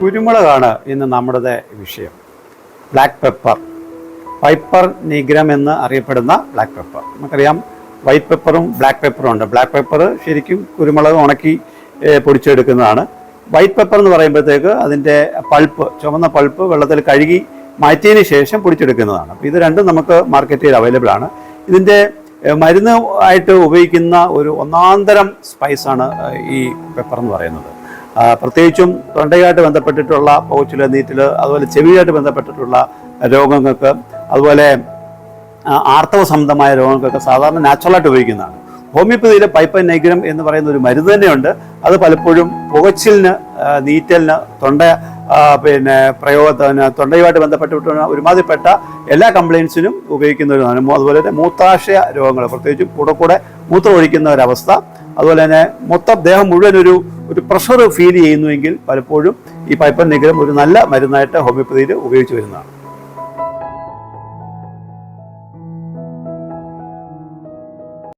കുരുമുളകാണ് ഇന്ന് നമ്മുടെ വിഷയം. ബ്ലാക്ക് പെപ്പർ, പൈപ്പർ നിഗ്രം എന്ന് അറിയപ്പെടുന്ന ബ്ലാക്ക് പെപ്പർ. നമുക്കറിയാം വൈറ്റ് പെപ്പറും ബ്ലാക്ക് പെപ്പറും ഉണ്ട്. ബ്ലാക്ക് പെപ്പർ ശരിക്കും കുരുമുളക് ഉണക്കി പൊടിച്ചെടുക്കുന്നതാണ്. വൈറ്റ് പെപ്പർ എന്ന് പറയുമ്പോഴത്തേക്ക് അതിൻ്റെ പൾപ്പ്, ചുവന്ന പൾപ്പ് വെള്ളത്തിൽ കഴുകി മാറ്റിയതിന് ശേഷം പൊടിച്ചെടുക്കുന്നതാണ്. അപ്പോൾ ഇത് രണ്ടും നമുക്ക് മാർക്കറ്റിൽ അവൈലബിൾ ആണ്. ഇതിൻ്റെ മരുന്ന് ആയിട്ട് ഉപയോഗിക്കുന്ന ഒരു ഒന്നാന്തരം സ്പൈസാണ് ഈ പെപ്പർ എന്ന് പറയുന്നത്. പ്രത്യേകിച്ചും തൊണ്ടയുമായിട്ട് ബന്ധപ്പെട്ടിട്ടുള്ള പോച്ചിൽ, നീറ്റിൽ, അതുപോലെ ചെവിയുമായിട്ട് ബന്ധപ്പെട്ടിട്ടുള്ള രോഗങ്ങൾക്ക്, അതുപോലെ ആർത്തവ സംബന്ധമായ രോഗങ്ങൾക്കൊക്കെ സാധാരണ നാച്ചുറലായിട്ട് ഉപയോഗിക്കുന്നതാണ്. ഹോമിയോപ്പതിയിൽ പൈപ്പർ നിഗ്രം എന്ന് പറയുന്ന ഒരു മരുന്ന് തന്നെയുണ്ട്. അത് പലപ്പോഴും പുകച്ചിലിന്, നീറ്റലിന്, തൊണ്ടയുമായിട്ട് ബന്ധപ്പെട്ടിട്ടുള്ള ഒരുമാതിരിപ്പെട്ട എല്ലാ കംപ്ലയിൻസിനും ഉപയോഗിക്കുന്ന ഒരു സാധനം. അതുപോലെ തന്നെ മൂത്രാശയ രോഗങ്ങൾ, പ്രത്യേകിച്ചും കൂടെ മൂത്രം ഒഴിക്കുന്ന ഒരവസ്ഥ, അതുപോലെ തന്നെ മൊത്തം ദേഹം മുഴുവൻ ഒരു പ്രഷർ ഫീൽ ചെയ്യുന്നുവെങ്കിൽ പലപ്പോഴും ഈ പൈപ്പർ നിഗ്രം ഒരു നല്ല മരുന്നായിട്ട് ഹോമിയോപ്പതിയിൽ ഉപയോഗിച്ച് വരുന്നതാണ്.